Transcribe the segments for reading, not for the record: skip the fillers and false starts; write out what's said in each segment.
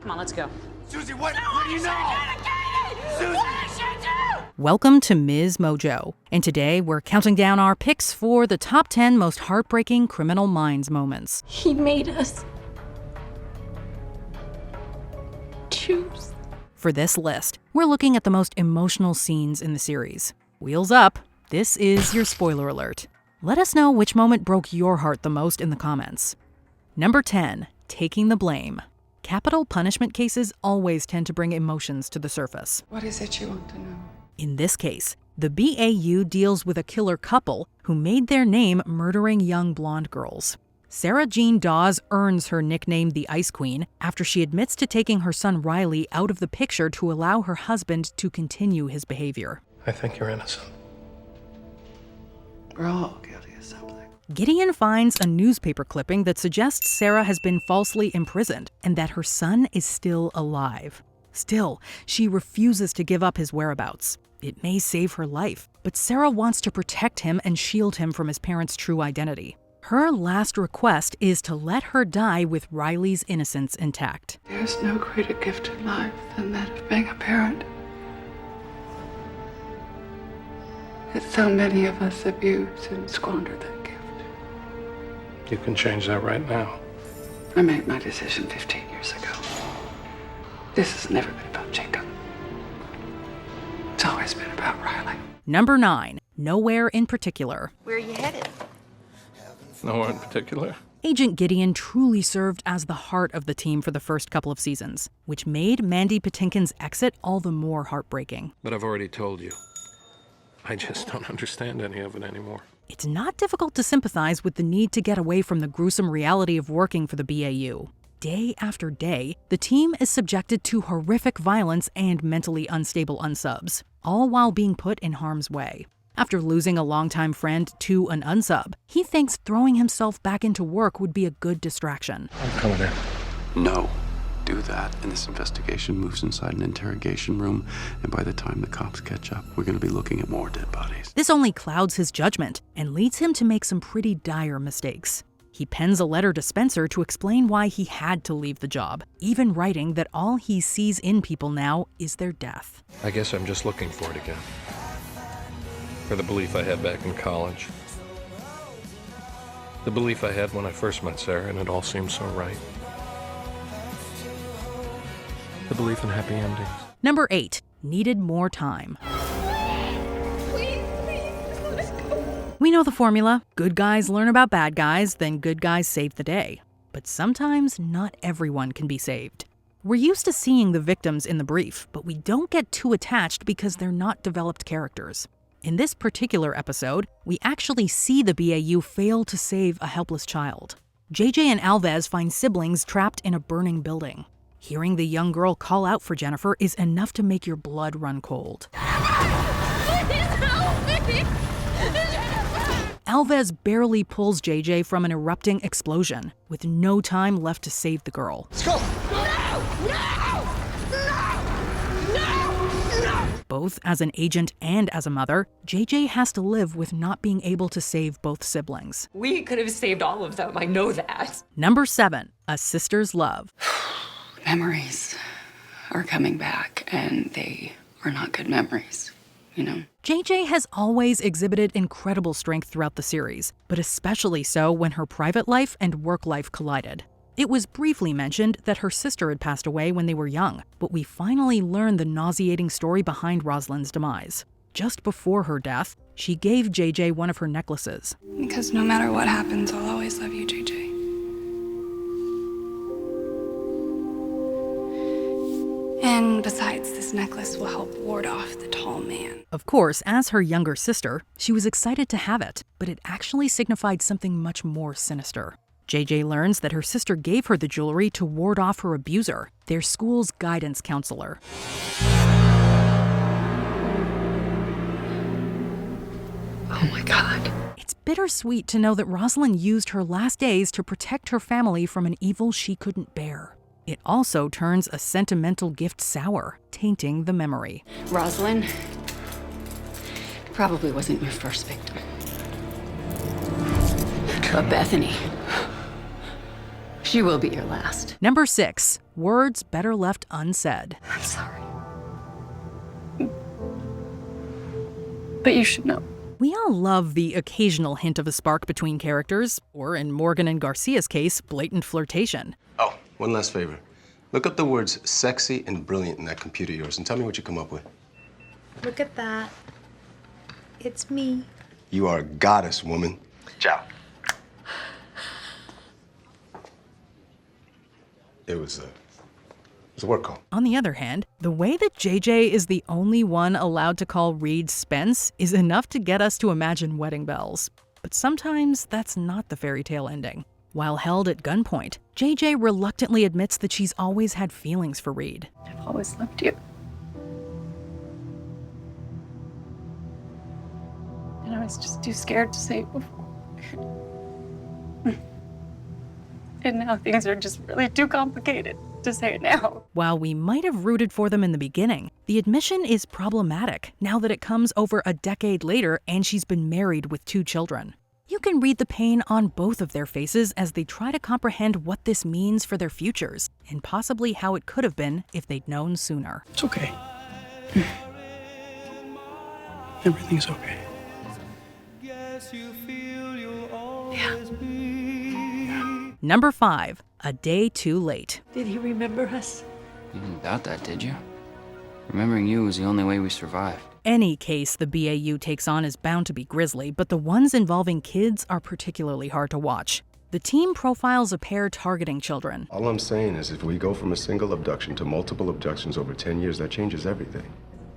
Come on, let's go. Susie, what do you know? Susie! What did you do? Welcome to MsMojo, and today we're counting down our picks for the top 10 most heartbreaking Criminal Minds moments. He made us choose. For this list, we're looking at the most emotional scenes in the series. Wheels up, this is your spoiler alert. Let us know which moment broke your heart the most in the comments. Number 10, taking the blame. Capital punishment cases always tend to bring emotions to the surface. What is it you want to know? In this case, the BAU deals with a killer couple who made their name murdering young blonde girls. Sarah Jean Dawes earns her nickname the Ice Queen after she admits to taking her son Riley out of the picture to allow her husband to continue his behavior. I think you're innocent. We're all guilty of something. Gideon finds a newspaper clipping that suggests Sarah has been falsely imprisoned and that her son is still alive. Still, she refuses to give up his whereabouts. It may save her life, but Sarah wants to protect him and shield him from his parents' true identity. Her last request is to let her die with Riley's innocence intact. There's no greater gift in life than that of being a parent. That so many of us abuse and squander that gift. You can change that right now. I made my decision 15 years ago. This has never been about Jacob. It's always been about Riley. Number 9, nowhere in particular. Where are you headed? Nowhere in particular. Agent Gideon truly served as the heart of the team for the first couple of seasons, which made Mandy Patinkin's exit all the more heartbreaking. But I've already told you. I just don't understand any of it anymore. It's not difficult to sympathize with the need to get away from the gruesome reality of working for the BAU. Day after day, the team is subjected to horrific violence and mentally unstable unsubs, all while being put in harm's way. After losing a longtime friend to an unsub, he thinks throwing himself back into work would be a good distraction. I'm coming in. No. Do that, and this investigation moves inside an interrogation room, and by the time the cops catch up, we're going to be looking at more dead bodies. This only clouds his judgment and leads him to make some pretty dire mistakes. He pens a letter to Spencer to explain why he had to leave the job, even writing that all he sees in people now is their death. I guess I'm just looking for it again. For the belief I had back in college. The belief I had when I first met Sarah and it all seemed so right. The belief in happy endings. Number 8, needed more time. Please, let us go. We know the formula. Good guys learn about bad guys, then good guys save the day. But sometimes not everyone can be saved. We're used to seeing the victims in the brief, but we don't get too attached because they're not developed characters. In this particular episode, we actually see the BAU fail to save a helpless child. JJ and Alves find siblings trapped in a burning building. Hearing the young girl call out for Jennifer is enough to make your blood run cold. Alves barely pulls JJ from an erupting explosion, with no time left to save the girl. Let's go! Both as an agent and as a mother, JJ has to live with not being able to save both siblings. We could have saved all of them, I know that. Number 7, a sister's love. Memories are coming back, and they are not good memories, you know? JJ has always exhibited incredible strength throughout the series, but especially so when her private life and work life collided. It was briefly mentioned that her sister had passed away when they were young, but we finally learned the nauseating story behind Rosalind's demise. Just before her death, she gave JJ one of her necklaces. Because no matter what happens, I'll always love you, JJ. And besides, this necklace will help ward off the tall man. Of course, as her younger sister, she was excited to have it, but it actually signified something much more sinister. JJ learns that her sister gave her the jewelry to ward off her abuser, their school's guidance counselor. Oh my God. It's bittersweet to know that Rosalind used her last days to protect her family from an evil she couldn't bear. It also turns a sentimental gift sour, tainting the memory. Rosalind probably wasn't your first victim. But Bethany, she will be your last. Number 6, words better left unsaid. I'm sorry. But you should know. We all love the occasional hint of a spark between characters, or in Morgan and Garcia's case, blatant flirtation. Oh, one last favor. Look up the words sexy and brilliant in that computer of yours and tell me what you come up with. Look at that. It's me. You are a goddess, woman. Ciao. It was a work call. On the other hand, the way that JJ is the only one allowed to call Reed Spence is enough to get us to imagine wedding bells. But sometimes that's not the fairy tale ending. While held at gunpoint, JJ reluctantly admits that she's always had feelings for Reed. I've always loved you. And I was just too scared to say it before. And now things are just really too complicated to say it now. While we might have rooted for them in the beginning, the admission is problematic now that it comes over a decade later and she's been married with 2 children. You can read the pain on both of their faces as they try to comprehend what this means for their futures, and possibly how it could have been if they'd known sooner. It's okay. Everything's okay. Yeah. Number 5, A Day Too Late. Did he remember us? You didn't doubt that, did you? Remembering you was the only way we survived. Any case the BAU takes on is bound to be grisly, but the ones involving kids are particularly hard to watch. The team profiles a pair targeting children. All I'm saying is if we go from a single abduction to multiple abductions over 10 years, that changes everything.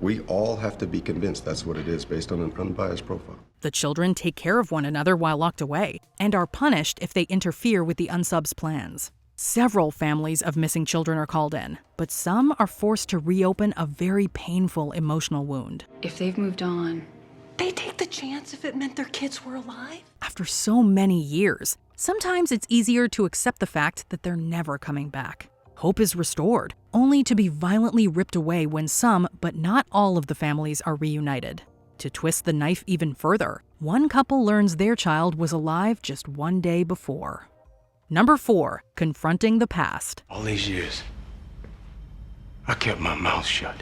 We all have to be convinced that's what it is based on an unbiased profile. The children take care of one another while locked away, and are punished if they interfere with the unsub's plans. Several families of missing children are called in, but some are forced to reopen a very painful emotional wound. If they've moved on, They take the chance if it meant their kids were alive? After so many years, sometimes it's easier to accept the fact that they're never coming back. Hope is restored, only to be violently ripped away when some, but not all of the families are reunited. To twist the knife even further, one couple learns their child was alive just one day before. Number 4, Confronting the Past. All these years, I kept my mouth shut.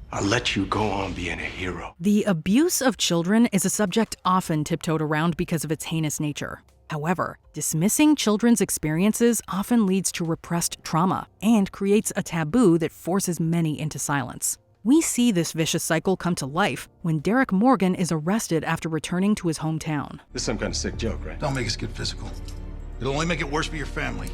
I let you go on being a hero. The abuse of children is a subject often tiptoed around because of its heinous nature. However, dismissing children's experiences often leads to repressed trauma and creates a taboo that forces many into silence. We see this vicious cycle come to life when Derek Morgan is arrested after returning to his hometown. This is some kind of sick joke, right? Don't make us get physical. It'll only make it worse for your family.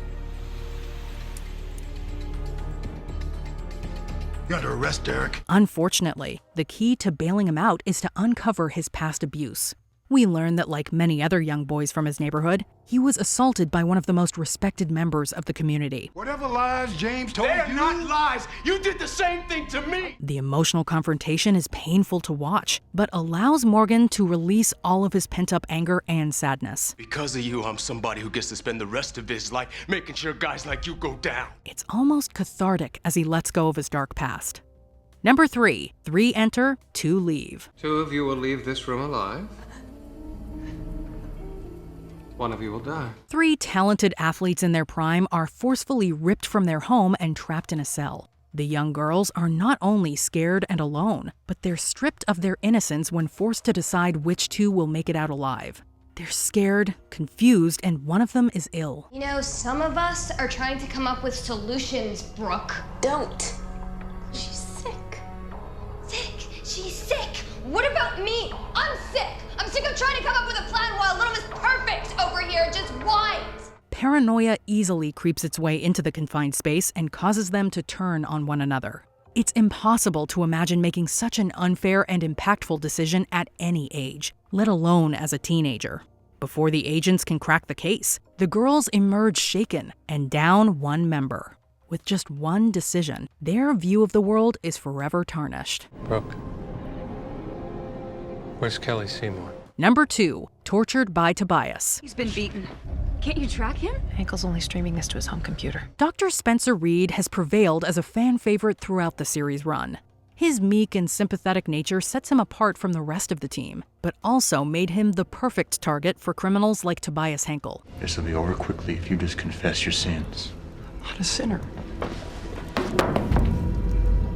You're under arrest, Derek. Unfortunately, the key to bailing him out is to uncover his past abuse. We learn that, like many other young boys from his neighborhood, he was assaulted by one of the most respected members of the community. Whatever lies James told you... They're not lies! You did the same thing to me! The emotional confrontation is painful to watch, but allows Morgan to release all of his pent-up anger and sadness. Because of you, I'm somebody who gets to spend the rest of his life making sure guys like you go down. It's almost cathartic as he lets go of his dark past. Number 3, 3 enter, 2 leave. 2 of you will leave this room alive. 1 of you will die. 3 talented athletes in their prime are forcefully ripped from their home and trapped in a cell. The young girls are not only scared and alone, but they're stripped of their innocence when forced to decide which 2 will make it out alive. They're scared, confused, and one of them is ill. You know, some of us are trying to come up with solutions, Brooke. Don't. She's sick. Sick? She's sick. What about me? I'm sick. I'm sick of trying to come up with a plan while little Miss Perfect over here just whines. Paranoia easily creeps its way into the confined space and causes them to turn on one another. It's impossible to imagine making such an unfair and impactful decision at any age, let alone as a teenager. Before the agents can crack the case, the girls emerge shaken and down one member. With just one decision, their view of the world is forever tarnished. Brooke. Where's Kelly Seymour? Number 2, Tortured by Tobias. He's been beaten. can't you track him? Hankle's only streaming this to his home computer. Dr. Spencer Reed has prevailed as a fan favorite throughout the series run. His meek and sympathetic nature sets him apart from the rest of the team, but also made him the perfect target for criminals like Tobias Hankel. This will be over quickly if you just confess your sins. not a sinner.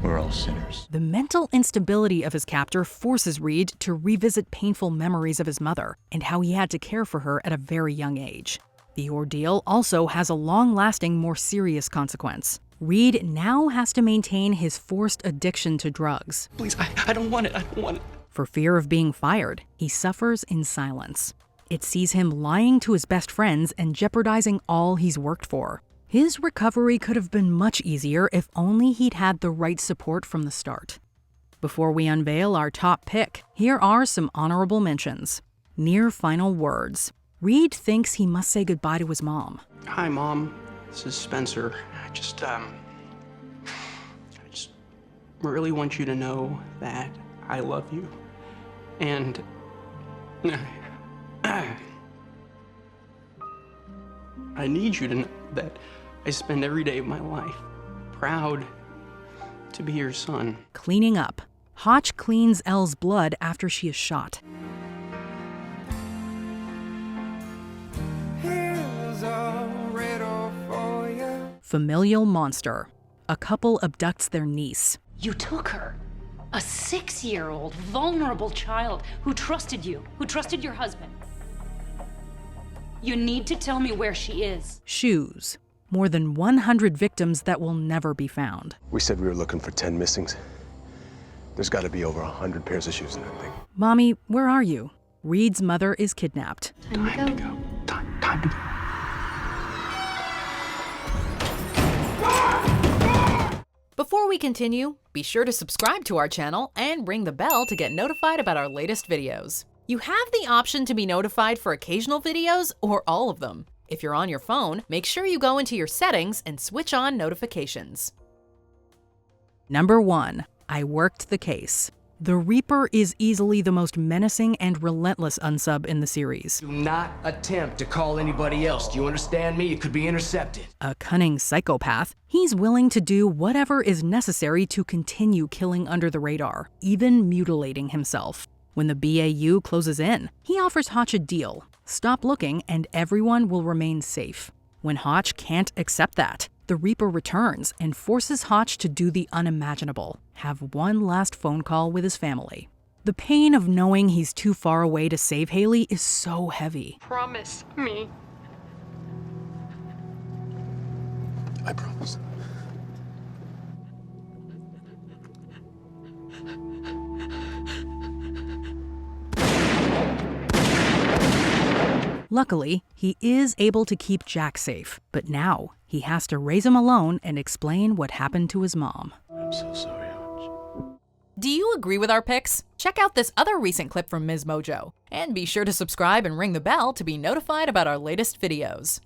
We're all sinners. The mental instability of his captor forces Reed to revisit painful memories of his mother and how he had to care for her at a very young age. The ordeal also has a long-lasting, more serious consequence. Reed now has to maintain his forced addiction to drugs. Please, I don't want it. I don't want it. For fear of being fired, he suffers in silence. It sees him lying to his best friends and jeopardizing all he's worked for. His recovery could have been much easier if only he'd had the right support from the start. Before we unveil our top pick, here are some honorable mentions. Near final words. Reed thinks he must say goodbye to his mom. Hi, Mom. This is Spencer. I just really want you to know that I love you. And I need you to know that I spend every day of my life proud to be your son. Cleaning up. Hotch cleans Elle's blood after she is shot. Familial monster. A couple abducts their niece. You took her. A 6-year-old, vulnerable child who trusted you, who trusted your husband. You need to tell me where she is. Shoes. More than 100 victims that will never be found. We said we were looking for 10 missings. There's got to be over 100 pairs of shoes in that thing. Mommy, where are you? Reed's mother is kidnapped. Time to go. Time to go. Before we continue, be sure to subscribe to our channel and ring the bell to get notified about our latest videos. You have the option to be notified for occasional videos or all of them. If you're on your phone, make sure you go into your settings and switch on notifications. Number 1. I worked the case. The Reaper is easily the most menacing and relentless unsub in the series. Do not attempt to call anybody else. Do you understand me? It could be intercepted. A cunning psychopath, he's willing to do whatever is necessary to continue killing under the radar, even mutilating himself. When the BAU closes in, he offers Hotch a deal. Stop looking and everyone will remain safe. When Hotch can't accept that, the Reaper returns and forces Hotch to do the unimaginable, have one last phone call with his family. The pain of knowing he's too far away to save Haley is so heavy. Promise me. I promise. Luckily, he is able to keep Jack safe, but now he has to raise him alone and explain what happened to his mom. I'm so sorry, Hotch. Do you agree with our picks? Check out this other recent clip from MsMojo, and be sure to subscribe and ring the bell to be notified about our latest videos.